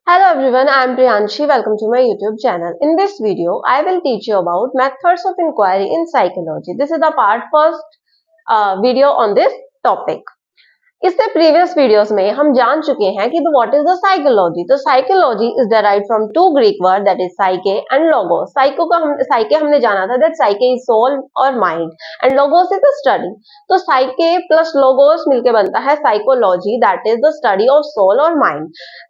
Hello everyone, I am Priyanshi. Welcome to my YouTube channel. In this video, I will teach you about methods of inquiry in psychology. This is the part first video on this topic. इससे previous videos में हम जान चुके हैं कि what is the psychology. तो psychology is derived from two Greek word that is psyche and logos. Psyche हमने जाना था दैट साइके इज सोल और mind and logos is the study. तो साइके प्लस लोगोस मिलके बनता है psychology that is the study of soul और mind.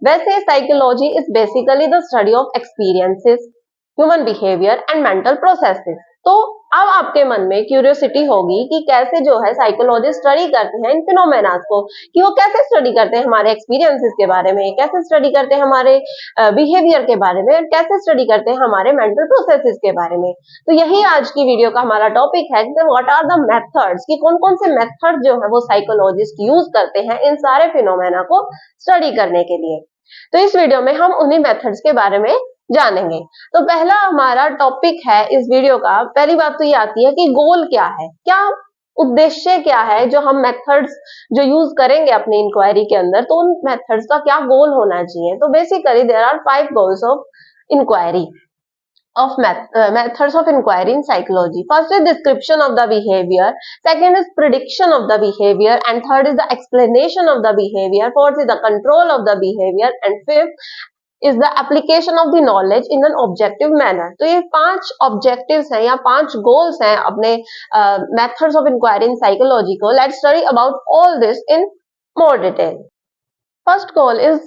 वैसे psychology is basically the study of experiences, human behaviour and mental processes. तो अब आपके मन में क्यूरियोसिटी होगी कि कैसे जो है साइकोलॉजिस्ट स्टडी करते हैं इन फिनोमेनास को, कि वो कैसे स्टडी करते हैं हमारे एक्सपीरियंसेस के बारे में, कैसे स्टडी करते हैं हमारे बिहेवियर के बारे में, कैसे स्टडी करते हैं हमारे मेंटल प्रोसेसेस के बारे में। तो यही आज की वीडियो का हमारा टॉपिक है कि व्हाट आर द मेथड्स, कि कौन कौन से मेथड जो है वो साइकोलॉजिस्ट यूज करते हैं इन सारे फिनोमेना को स्टडी करने के लिए। तो इस वीडियो में हम उन्हीं मेथड्स के बारे में जानेंगे। तो पहला हमारा टॉपिक है इस वीडियो का, पहली बात तो ये आती है कि गोल क्या है, क्या उद्देश्य क्या है जो हम मेथड्स जो यूज करेंगे अपनी इंक्वायरी के अंदर, तो उन मेथड्स का क्या गोल होना चाहिए। तो basically there are 5 goals of inquiry of methods of inquiry in psychology. First is description of the behavior, second is prediction of the behavior, and third is the explanation of the behavior, fourth is the control of the behavior, and fifth is the application of the knowledge in an objective manner. तो ये 5 objectives हैं या 5 goals हैं अपने methods of inquiry in psychology को। Let's study about all this in more detail. First goal is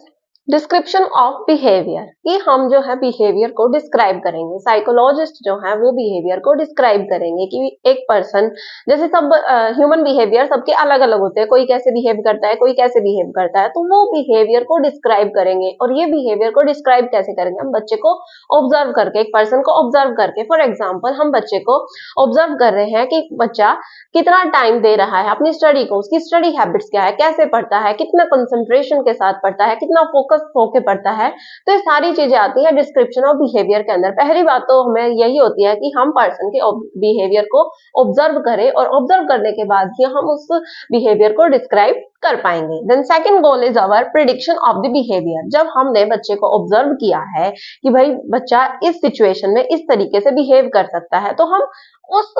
description of behaviour, कि हम जो है बिहेवियर को डिस्क्राइब करेंगे। साइकोलॉजिस्ट जो है वो बिहेवियर को डिस्क्राइब करेंगे कि एक पर्सन, जैसे सब ह्यूमन बिहेवियर सबके अलग अलग होते हैं, कोई कैसे बिहेव करता है, कोई कैसे बिहेव करता है, तो वो बिहेवियर को डिस्क्राइब करेंगे। और ये बिहेवियर को डिस्क्राइब कैसे करेंगे, हम बच्चे को ऑब्जर्व करके, एक पर्सन को ऑब्जर्व करके। फॉर एग्जाम्पल हम बच्चे को ऑब्जर्व कर रहे हैं कि बच्चा कितना टाइम दे रहा है अपनी स्टडी को, उसकी स्टडी हैबिट्स क्या है, कैसे पढ़ता है, कितना कंसंट्रेशन के साथ पढ़ता है, कितना फोकस होके पढ़ता है। तो ये सारी चीजें आती है डिस्क्रिप्शन ऑफ बिहेवियर के अंदर। पहली बात तो हमें यही होती है कि हम पर्सन के बिहेवियर को ऑब्जर्व करें, और ऑब्जर्व करने के बाद ही हम उस बिहेवियर को डिस्क्राइब कर पाएंगे। Then second goal is our prediction of the behaviour. जब हमने बच्चे को ऑब्जर्व किया है कि भाई बच्चा इस सिचुएशन में इस तरीके से बिहेव कर सकता है, तो हम उस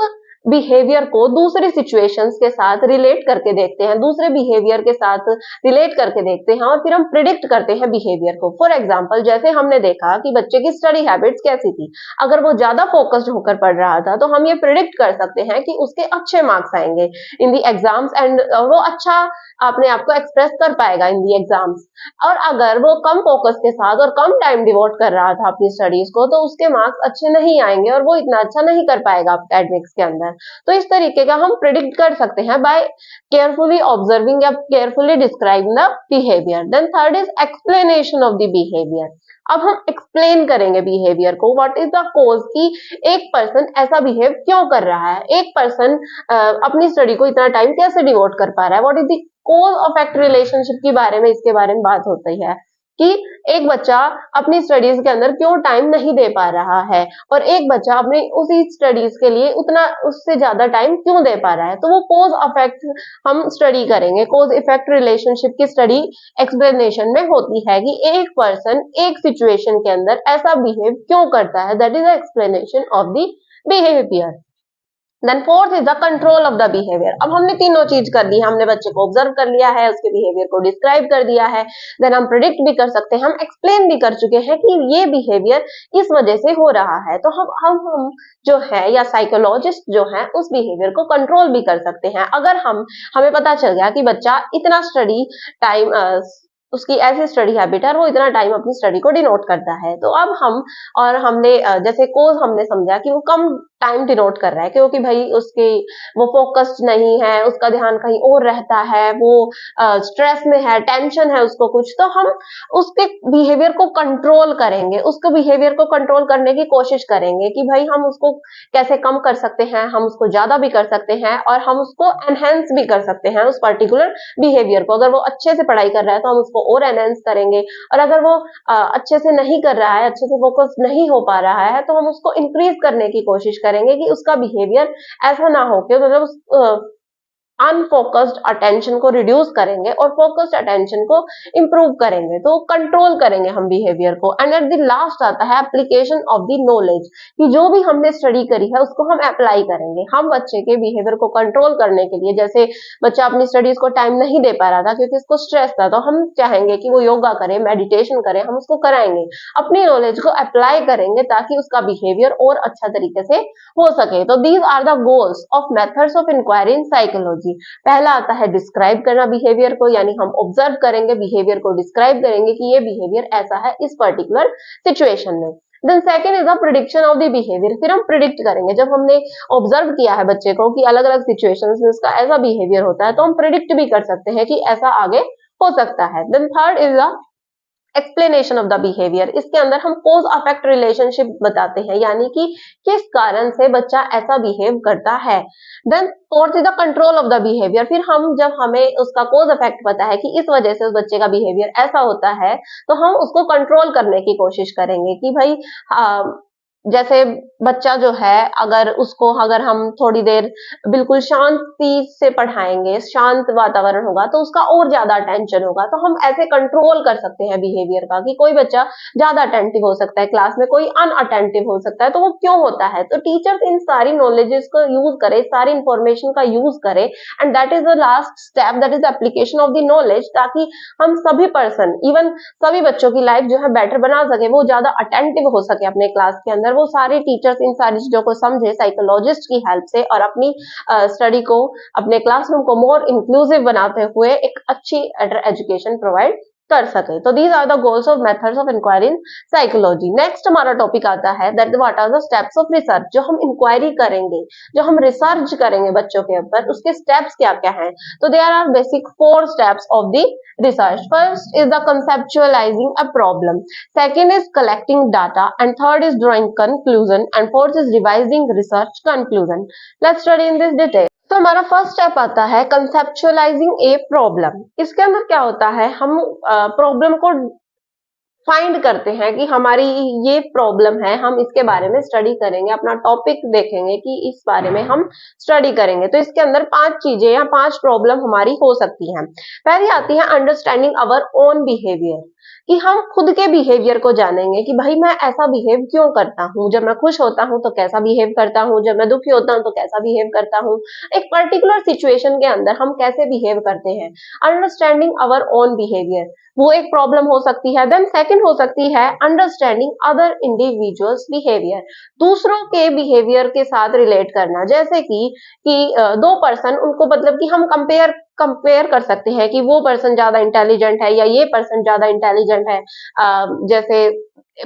बिहेवियर को दूसरी सिचुएशंस के साथ रिलेट करके देखते हैं, दूसरे बिहेवियर के साथ रिलेट करके देखते हैं, और फिर हम प्रिडिक्ट करते हैं बिहेवियर को। फॉर एग्जांपल जैसे हमने देखा कि बच्चे की स्टडी हैबिट्स कैसी थी, अगर वो ज्यादा फोकस्ड होकर पढ़ रहा था तो हम ये प्रिडिक्ट कर सकते हैं कि उसके अच्छे मार्क्स आएंगे इन दी एग्जाम्स, एंड वो अच्छा अपने आप को एक्सप्रेस कर पाएगा इन दी एग्जाम्स। और अगर वो कम फोकस के साथ और कम टाइम डिवोट कर रहा था अपनी स्टडीज को, तो उसके मार्क्स अच्छे नहीं आएंगे और वो इतना अच्छा नहीं कर पाएगा एकेडमिक्स के अंदर। तो इस तरीके का हम प्रिडिक्ट कर सकते हैं बाय केयरफुली ऑब्जर्विंग या carefully describing the behaviour. Then third is explanation of the behaviour. अब हम एक्सप्लेन करेंगे बिहेवियर को, व्हाट इज द कोज, कि एक पर्सन ऐसा बिहेव क्यों कर रहा है, एक पर्सन अपनी स्टडी को इतना टाइम कैसे डिवोट कर पा रहा है, what is the cause affect relationship के बारे में, इसके बारे में बात होती है कि एक बच्चा अपनी स्टडीज के अंदर क्यों टाइम नहीं दे पा रहा है, और एक बच्चा अपने उसी स्टडीज के लिए उतना उससे ज्यादा टाइम क्यों दे पा रहा है। तो वो कोज अफेक्ट हम स्टडी करेंगे। कोज इफेक्ट रिलेशनशिप की स्टडी एक्सप्लेनेशन में होती है कि एक पर्सन एक सिचुएशन के अंदर ऐसा बिहेव क्यों करता है, that is the explanation of the behaviour. Then fourth is the control of the behaviour. अब हमने तीनों चीज कर दी, हमने बच्चे को ऑब्जर्व कर लिया है, उसके बिहेवियर को डिस्क्राइब कर दिया है, देन हम प्रिडिक्ट भी कर सकते हैं, हम एक्सप्लेन भी कर चुके हैं कि ये बिहेवियर इस वजह से हो रहा है। तो हम जो है या साइकोलॉजिस्ट जो है उस बिहेवियर को कंट्रोल भी कर सकते हैं। अगर हमें पता चल गया कि बच्चा इतना स्टडी टाइम, उसकी ऐसी स्टडी हैबिट है, वो इतना टाइम अपनी स्टडी को डिनोट करता है, तो अब हमने जैसे कोज हमने समझा कि वो कम टाइम डिनोट कर रहा है क्योंकि भाई वो फोकस्ड नहीं है, उसका ध्यान कहीं और रहता है, वो स्ट्रेस में है, टेंशन है उसको कुछ, तो हम उसके बिहेवियर को कंट्रोल करेंगे, उसको बिहेवियर को कंट्रोल करने की कोशिश करेंगे कि भाई हम उसको कैसे कम कर सकते हैं, हम उसको ज्यादा भी कर सकते हैं, और हम उसको एनहेंस भी कर सकते हैं उस पर्टिकुलर बिहेवियर को। अगर वो अच्छे से पढ़ाई कर रहा है तो हम उसको और एनहेंस करेंगे, और अगर वो अच्छे से नहीं कर रहा है, अच्छे से फोकस नहीं हो पा रहा है, तो हम उसको इंक्रीज करने की कोशिश करेंगे कि उसका बिहेवियर ऐसा ना हो कि मतलब अनफोकस्ड अटेंशन को रिड्यूस करेंगे और फोकस्ड अटेंशन को इंप्रूव करेंगे, तो कंट्रोल करेंगे हम बिहेवियर को। एंड एट द लास्ट आता है एप्लीकेशन ऑफ द नॉलेज, कि जो भी हमने स्टडी करी है उसको हम अप्लाई करेंगे। हम बच्चे के बिहेवियर को कंट्रोल करने के लिए, जैसे बच्चा अपनी स्टडीज को टाइम नहीं दे पा रहा था क्योंकि उसको स्ट्रेस था, तो हम चाहेंगे कि वो योगा करे, मेडिटेशन करे, हम उसको कराएंगे, अपनी नॉलेज को अप्लाई करेंगे ताकि उसका बिहेवियर और अच्छा तरीके से हो सके। तो these are the goals of methods of inquiry in psychology. पहला आता है डिस्क्राइब करना बिहेवियर को, यानी हम ऑब्जर्व करेंगे बिहेवियर को, डिस्क्राइब करेंगे कि ये बिहेवियर ऐसा है इस पर्टिकुलर सिचुएशन में। Then second is the prediction of the behaviour, फिर हम प्रिडिक्ट करेंगे, जब हमने ऑब्जर्व किया है बच्चे को कि अलग अलग सिचुएशंस में इसका ऐसा बिहेवियर होता है, तो हम प्रिडिक्ट भी कर सकते हैं कि ऐसा आगे हो सकता है। Then third is the explanation of the behaviour, इसके अंदर हम कोज अफेक्ट रिलेशनशिप बताते हैं, यानी कि किस कारण से बच्चा ऐसा बिहेव करता है। Then fourth is the control of the behaviour, फिर हम जब हमें उसका कोज अफेक्ट पता है कि इस वजह से उस बच्चे का बिहेवियर ऐसा होता है, तो हम उसको कंट्रोल करने की कोशिश करेंगे कि भाई जैसे बच्चा जो है, अगर हम थोड़ी देर बिल्कुल शांति से पढ़ाएंगे, शांत वातावरण होगा, तो उसका और ज्यादा अटेंशन होगा। तो हम ऐसे कंट्रोल कर सकते हैं बिहेवियर का कि कोई बच्चा ज्यादा अटेंटिव हो सकता है क्लास में, कोई अनअटेंटिव हो सकता है, तो वो क्यों होता है। तो टीचर्स इन सारी नॉलेजेस को यूज करे, सारी इंफॉर्मेशन का यूज करे, and that is the last step, that is application of the knowledge, ताकि हम सभी पर्सन, इवन सभी बच्चों की लाइफ जो है बेटर बना सके, वो ज्यादा अटेंटिव हो सके अपने क्लास के अंदर, वो सारे टीचर्स इन सारी चीजों को समझे साइकोलॉजिस्ट की हेल्प से, और अपनी स्टडी को, अपने क्लासरूम को मोर इंक्लूसिव बनाते हुए एक अच्छी एजुकेशन प्रोवाइड कर सके। तो these are the goals of methods of inquiry in psychology. Next हमारा टॉपिक आता है that what are the steps of research, जो हम इंक्वायरी करेंगे, जो हम रिसर्च करेंगे बच्चों के ऊपर, उसके स्टेप्स क्या क्या हैं। तो there are basic 4 steps of the research. First is the conceptualizing a problem, second is collecting data, and third is drawing conclusion, and fourth is revising research conclusion. Let's study in this detail. तो हमारा first step आता है conceptualising a problem. इसके अंदर क्या होता है, हम प्रॉब्लम को फाइंड करते हैं कि हमारी ये प्रॉब्लम है, हम इसके बारे में स्टडी करेंगे, अपना टॉपिक देखेंगे कि इस बारे में हम स्टडी करेंगे। तो इसके अंदर 5 चीजें या 5 प्रॉब्लम हमारी हो सकती हैं। पहली आती है अंडरस्टैंडिंग अवर ओन बिहेवियर, कि हम खुद के बिहेवियर को जानेंगे कि भाई मैं ऐसा बिहेव क्यों करता हूँ, जब मैं खुश होता हूँ तो कैसा बिहेव करता हूँ, जब मैं दुखी होता हूँ तो कैसा बिहेव करता हूँ, एक पर्टिकुलर सिचुएशन के अंदर हम कैसे बिहेव करते हैं। अंडरस्टैंडिंग अवर ओन बिहेवियर, वो एक प्रॉब्लम हो सकती है। देन सेकंड हो सकती है अंडरस्टैंडिंग अदर इंडिविजुअल्स बिहेवियर, दूसरों के बिहेवियर के साथ रिलेट करना, जैसे कि 2 पर्सन, उनको मतलब कि हम कंपेयर कर सकते हैं कि वो पर्सन ज्यादा इंटेलिजेंट है या ये पर्सन ज्यादा इंटेलिजेंट है। जैसे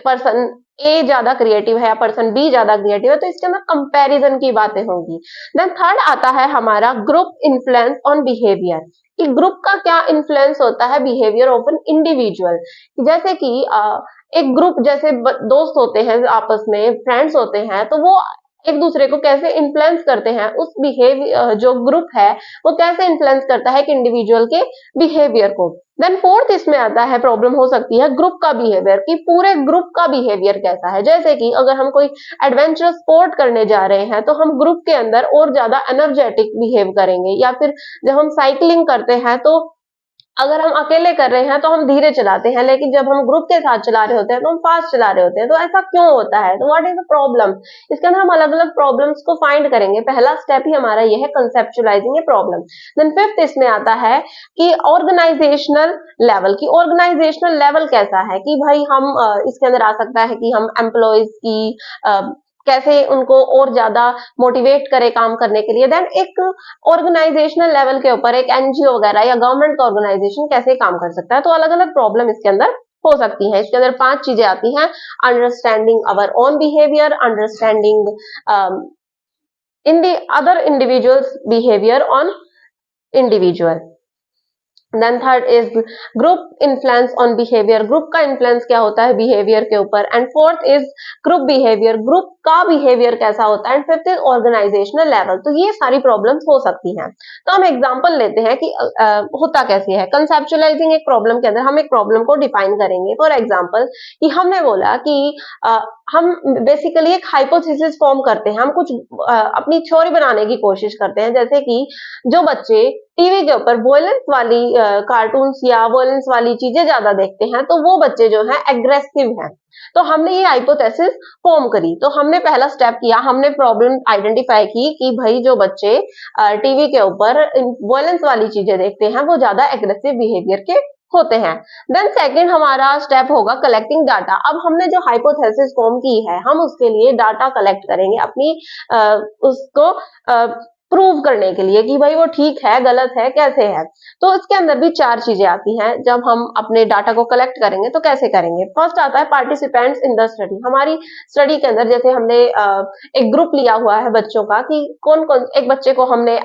पर्सन ए ज्यादा क्रिएटिव है या पर्सन बी ज्यादा क्रिएटिव है, तो इसके अंदर कंपैरिजन की बातें होंगी। देन थर्ड आता है हमारा ग्रुप इन्फ्लुएंस ऑन बिहेवियर, कि ग्रुप का क्या इन्फ्लुएंस होता है बिहेवियर ऑफ एन इंडिविजुअल। जैसे कि एक ग्रुप, जैसे दोस्त होते हैं आपस में, फ्रेंड्स होते हैं, तो वो एक दूसरे को कैसे इन्फ्लुएंस करते हैं, उस बिहेवियर जो ग्रुप है वो कैसे इन्फ्लुएंस करता है एक इंडिविजुअल के बिहेवियर को। देन फोर्थ इसमें आता है प्रॉब्लम हो सकती है ग्रुप का बिहेवियर, कि पूरे ग्रुप का बिहेवियर कैसा है। जैसे कि अगर हम कोई एडवेंचरस स्पोर्ट करने जा रहे हैं, तो हम ग्रुप के अंदर और ज्यादा एनर्जेटिक बिहेव करेंगे, या फिर जब हम साइकिलिंग करते हैं, तो अगर हम अकेले कर रहे हैं तो हम धीरे चलाते हैं, लेकिन जब हम ग्रुप के साथ चला रहे होते हैं तो हम फास्ट चला रहे होते हैं। तो ऐसा क्यों होता है, तो व्हाट इज द प्रॉब्लम। इसके अंदर हम अलग अलग प्रॉब्लम्स को फाइंड करेंगे। पहला स्टेप ही हमारा यह है conceptualising a problem. Then fifth इसमें आता है कि ऑर्गेनाइजेशनल लेवल, की ऑर्गेनाइजेशनल लेवल कैसा है, कि भाई हम इसके अंदर आ सकता है कि हम एम्प्लॉयज की कैसे उनको और ज्यादा मोटिवेट करें काम करने के लिए। देन एक ऑर्गेनाइजेशनल लेवल के ऊपर एक एनजीओ वगैरह या गवर्नमेंट का ऑर्गेनाइजेशन कैसे काम कर सकता है। तो अलग अलग प्रॉब्लम इसके अंदर हो सकती है। इसके अंदर 5 चीजें आती हैं, understanding our own behaviour, understanding in the other individuals behaviour on individual. Then third is group influence on behaviour, group का इन्फ्लुएंस क्या होता है बिहेवियर के ऊपर। And fourth is group behaviour, group का बिहेवियर कैसा होता है। And fifth is organisational level. तो ये सारी प्रॉब्लम्स हो सकती हैं। तो हम एग्जांपल लेते हैं कि होता कैसे है। कंसेप्चुअलाइजिंग एक प्रॉब्लम के अंदर हम एक प्रॉब्लम को डिफाइन करेंगे। फॉर एग्जांपल कि हमने बोला कि हम बेसिकली एक हाइपोथेसिस फॉर्म करते हैं, हम कुछ अपनी थ्योरी बनाने की कोशिश करते हैं। जैसे कि जो बच्चे टीवी के ऊपर वॉयलेंस वाली कार्टून्स या वॉयलेंस वाली चीजें ज्यादा देखते हैं, तो वो बच्चे जो हैं एग्रेसिव हैं। तो हमने ये हाइपोथेसिस फॉर्म करी। तो हमने पहला स्टेप किया, हमने प्रॉब्लम आइडेंटिफाई की कि भाई जो बच्चे टीवी के ऊपर वॉयलेंस वाली चीजें देखते हैं वो ज्यादा एग्रेसिव बिहेवियर के होते हैं। देन सेकंड हमारा स्टेप होगा कलेक्टिंग डाटा। अब हमने जो हाइपोथेसिस फॉर्म की है, हम उसके लिए डाटा कलेक्ट करेंगे अपनी उसको प्रूव करने के लिए कि भाई वो ठीक है, गलत है, कैसे है। तो इसके अंदर भी चार चीजें आती हैं। जब हम अपने डाटा को कलेक्ट करेंगे तो कैसे करेंगे। फर्स्ट आता है पार्टिसिपेंट्स इन द स्टडी। हमारी स्टडी के अंदर जैसे हमने एक ग्रुप लिया हुआ है बच्चों का कि कौन कौन एक बच्चे को हमने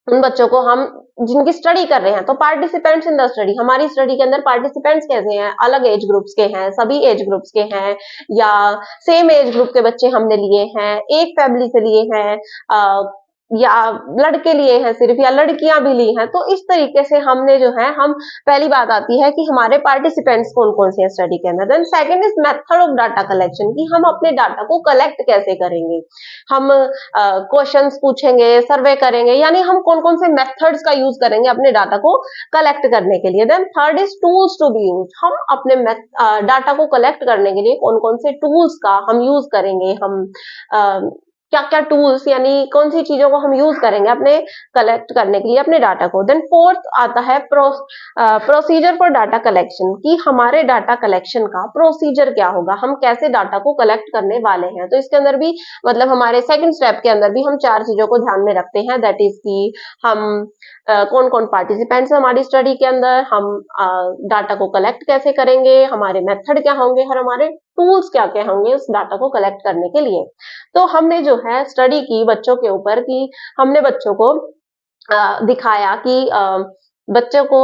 उन बच्चों को हम जिनकी स्टडी कर रहे हैं, तो पार्टिसिपेंट्स इन द स्टडी, हमारी स्टडी के अंदर पार्टिसिपेंट्स कैसे हैं, अलग एज ग्रुप्स के हैं, सभी एज ग्रुप्स के हैं, या सेम एज ग्रुप के बच्चे हमने लिए हैं, एक फैमिली से लिए हैं, या लड़के लिए हैं सिर्फ, या लड़कियां भी ली हैं। तो इस तरीके से हमने जो है, हम पहली बात आती है कि हमारे पार्टिसिपेंट्स कौन कौन से हैं स्टडी के अंदर। Then second is method of data collection, कि हम अपने डाटा को कलेक्ट कैसे करेंगे। हम क्वेश्चंस पूछेंगे, सर्वे करेंगे, यानी हम कौन कौन से मेथड्स का यूज करेंगे अपने डाटा को कलेक्ट करने के लिए। Then third is tools to be use, हम अपने डाटा को कलेक्ट करने के लिए कौन कौन से टूल्स का हम यूज करेंगे, हम क्या क्या टूल्स यानी कौन सी चीजों को हम यूज करेंगे अपने कलेक्ट करने के लिए अपने डाटा को। देन फोर्थ आता है प्रोसीजर फॉर डाटा कलेक्शन, कि हमारे डाटा कलेक्शन का प्रोसीजर क्या होगा, हम कैसे डाटा को कलेक्ट करने वाले हैं। तो इसके अंदर भी मतलब हमारे सेकंड स्टेप के अंदर भी हम चार चीजों को ध्यान में रखते हैं। दैट इज कि हम कौन कौन पार्टिसिपेंट्स हमारी स्टडी के अंदर, हम डाटा को कलेक्ट कैसे करेंगे, हमारे मेथड क्या होंगे, और हमारे टूल्स क्या क्या होंगे उस डाटा को कलेक्ट करने के लिए। तो हमने जो है स्टडी की बच्चों के ऊपर, कि हमने बच्चों को दिखाया कि बच्चों को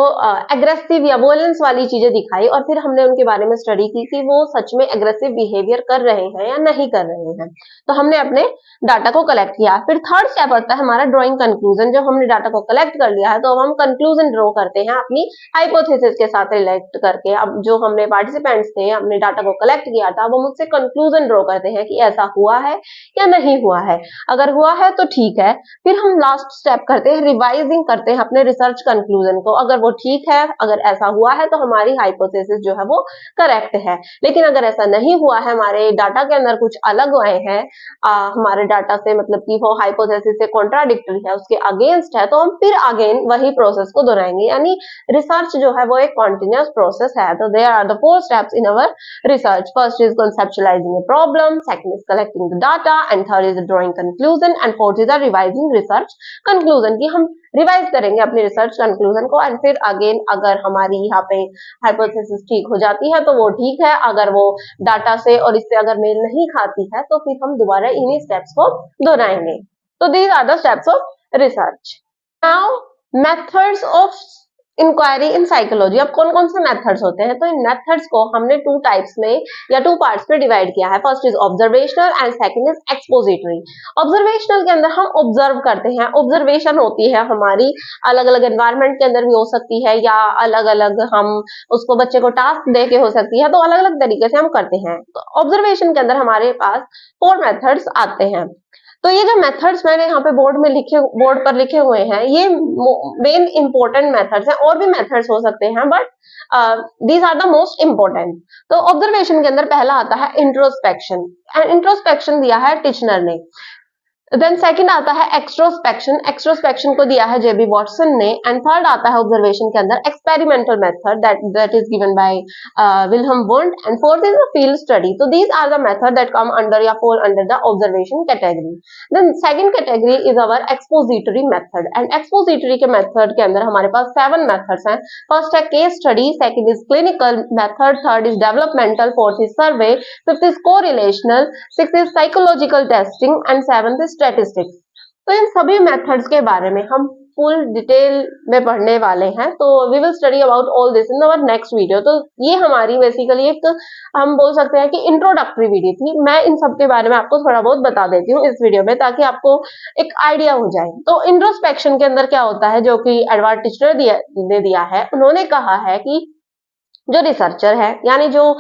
एग्रेसिव या वोलेंस वाली चीजें दिखाई, और फिर हमने उनके बारे में स्टडी की कि वो सच में एग्रेसिव बिहेवियर कर रहे हैं या नहीं कर रहे हैं। तो हमने अपने डाटा को कलेक्ट किया। फिर थर्ड स्टेप आता है हमारा ड्रॉइंग कंक्लूजन। जब हमने डाटा को कलेक्ट कर लिया है तो अब हम कंक्लूजन ड्रॉ करते हैं अपनी हाइपोथेसिस के साथ रिलेट करके। अब जो हमने पार्टिसिपेंट्स थे, हमने डाटा को कलेक्ट किया था, अब हम उससे कंक्लूजन ड्रॉ करते हैं कि ऐसा हुआ है या नहीं हुआ है। अगर हुआ है तो ठीक है, फिर हम लास्ट स्टेप करते हैं रिवाइजिंग करते हैं अपने रिसर्च कंक्लूजन को। अगर वो ठीक है, अगर ऐसा हुआ है तो हमारी हाइपोथेसिस जो है वो करेक्ट है। लेकिन अगर ऐसा नहीं हुआ है, हमारे डाटा के अंदर कुछ अलग आए हैं, हमारे डाटा से मतलब कि वो हाइपोथेसिस से कॉन्ट्राडिक्टरी है, उसके अगेंस्ट है, तो हम फिर अगेन वही प्रोसेस को दोहराएंगे। यानी रिसर्च जो है वो एक कॉन्टिन्यूअस प्रोसेस है। तो there are the 4 steps in our research. First is conceptualizing a problem, second is collecting the data, and third is drawing conclusion, and fourth is revising research conclusion, कि हम revise करेंगे अपनी research conclusion को। And फिर again अगर हमारी यहाँ पे हाइपोथेसिस ठीक हो जाती है तो वो ठीक है, अगर वो डाटा से और इससे अगर मेल नहीं खाती है तो फिर हम दोबारा इन्हीं स्टेप्स को दोहराएंगे। तो these are the steps of research. Now methods of inquiry in psychology. अब कौन कौन से मेथड्स होते हैं, तो इन मेथड्स को हमने 2 टाइप्स में या 2 पार्ट्स में डिवाइड किया है। First is observational and second is expository. Observational के अंदर हम ऑब्जर्व करते हैं, ऑब्जर्वेशन होती है हमारी अलग अलग एनवायरनमेंट के अंदर भी हो सकती है, या अलग अलग हम उसको बच्चे को टास्क दे के हो सकती है, तो अलग अलग तरीके से हम करते हैं। तो ऑब्जर्वेशन के अंदर हमारे पास 4 मेथड्स आते हैं। तो ये जो मेथड्स मैंने यहाँ पे बोर्ड पर लिखे हुए हैं, ये मेन इंपॉर्टेंट मेथड्स हैं। और भी मेथड्स हो सकते हैं but these are the most important. तो ऑब्जर्वेशन के अंदर पहला आता है इंट्रोस्पेक्शन। इंट्रोस्पेक्शन दिया है टिचनर ने। देन सेकंड आता है एक्सट्रोस्पेक्शन। एक्सट्रोस्पेक्शन को दिया है जेबी वॉटसन ने। एंड थर्ड आता है ऑब्जर्वेशन के अंदर experimental method, that is given by Wilhelm Wundt. And fourth is a field study. तो these are the method that come under या fall under the observation category. Then second category is our expository method. And expository के method के अंदर हमारे पास 7 methods हैं। First है case study, second is clinical method, third is developmental, fourth is survey, fifth is correlational, sixth is psychological testing, and seventh is statistics. तो इन सभी methods के बारे में हम फुल डिटेल में पढ़ने वाले हैं, तो we will study about all this in our next video. तो ये हमारी बेसिकली एक, हम बोल सकते हैं कि इंट्रोडक्टरी वीडियो थी। मैं इन सब के बारे में आपको थोड़ा बहुत बता देती हूँ इस वीडियो में, ताकि आपको एक आइडिया हो जाए। तो इंट्रोस्पेक्शन के अंदर क्या होता है, जो कि एडवर्ड टिचर ने दिया है, उन्होंने कहा है कि जो रिसर्चर है, यानी जो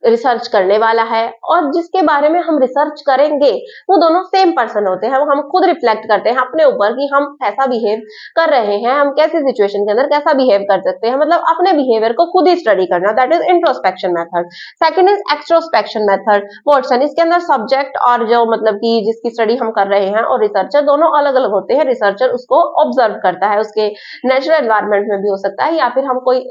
रिसर्च करने वाला है और जिसके बारे में हम रिसर्च करेंगे, वो दोनों सेम पर्सन होते हैं। वो हम खुद रिफ्लेक्ट करते हैं अपने ऊपर कि हम कैसा बिहेव कर रहे हैं, हम कैसी सिचुएशन के अंदर कैसा बिहेव कर सकते हैं, मतलब अपने बिहेवियर को खुद ही स्टडी करना, that is introspection method. Second is extrospection method, Watson. इसके अंदर सब्जेक्ट और जो मतलब कि जिसकी स्टडी हम कर रहे हैं और रिसर्चर दोनों अलग अलग होते हैं। रिसर्चर उसको ऑब्जर्व करता है, उसके नेचुरल एनवायरमेंट में भी हो सकता है, या फिर हम कोई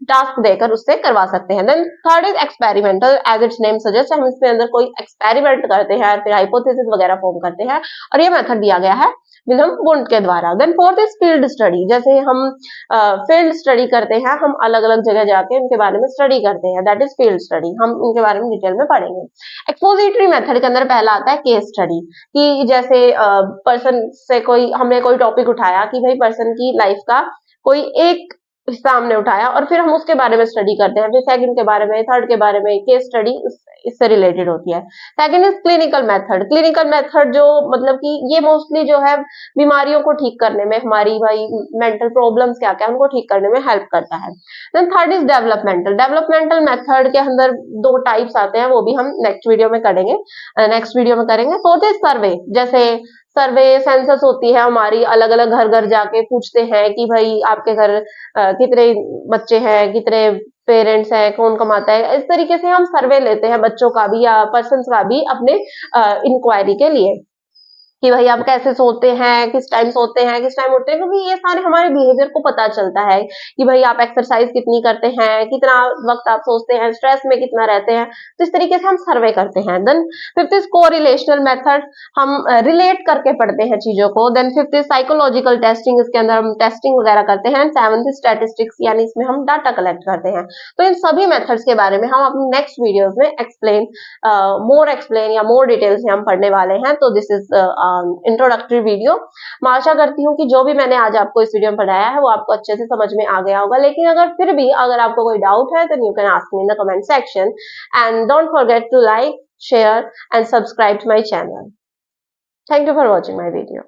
टास्क देकर उससे करवा सकते हैं। Then third is experimental, as its name suggest, हम इसके अंदर कोई एक्सपेरिमेंट करते हैं, फिर हाइपोथेसिस वगैरह फॉर्म करते हैं, और ये मेथड दिया गया है विलियम वुंड के द्वारा। Then fourth is field study, जैसे हम फील्ड स्टडी करते हैं, हम अलग अलग जगह जाके उनके बारे में स्टडी करते हैं, दैट इज फील्ड स्टडी। हम उनके बारे में डिटेल में पढ़ेंगे। एक्सपोजिटरी मेथड के अंदर पहला आता है केस स्टडी, कि जैसे पर्सन से कोई, हमने कोई टॉपिक उठाया कि भाई पर्सन की लाइफ का कोई एक हिस्सा हमने उठाया और फिर हम उसके बारे में स्टडी करते हैं, फिर सेकंड के बारे में, थर्ड के बारे में। केस स्टडी इससे रिलेटेड होती है। Second is clinical method. Clinical method जो मतलब कि ये मोस्टली जो है बीमारियों को ठीक करने में, हमारी भाई मेंटल प्रॉब्लम्स क्या क्या उनको ठीक करने में हेल्प करता है। Then third is developmental. Developmental method के अंदर दो टाइप्स आते हैं, वो भी हम नेक्स्ट वीडियो में करेंगे। फोर्थ इज सर्वे, जैसे सर्वे सेंसस होती है हमारी, अलग अलग घर घर जाके पूछते हैं कि भाई आपके घर कितने बच्चे हैं, कितने पेरेंट्स हैं, कौन कमाता है। इस तरीके से हम सर्वे लेते हैं बच्चों का भी या पर्सन्स का भी अपने इंक्वायरी के लिए, कि भाई आप कैसे सोते हैं, किस टाइम सोते हैं, किस टाइम उठते हैं, क्योंकि ये सारे हमारे बिहेवियर को पता चलता है कि भाई आप एक्सरसाइज कितनी करते हैं, कितना वक्त आप सोचते हैं, स्ट्रेस में कितना रहते हैं। तो इस तरीके से हम सर्वे करते हैं। Then fifth is correlational method, हम रिलेट करके पढ़ते हैं चीजों को। Then fifth is psychological testing, इसके अंदर हम टेस्टिंग वगैरह करते हैं। सेवंथ इज स्टैटिस्टिक्स, यानी इसमें हम डाटा कलेक्ट करते हैं। तो इन सभी मेथड्स के बारे में हम अपने नेक्स्ट वीडियोज में एक्सप्लेन या मोर डिटेल से हम पढ़ने वाले हैं। तो दिस इज इंट्रोडक्टरी वीडियो। मैं आशा करती हूँ कि जो भी मैंने आज आपको इस वीडियो में पढ़ाया है वो आपको अच्छे से समझ में आ गया होगा, लेकिन अगर फिर भी अगर आपको कोई डाउट है तो you can ask me in the comment section, and don't forget to like, share and subscribe to my channel. Thank you for watching my video.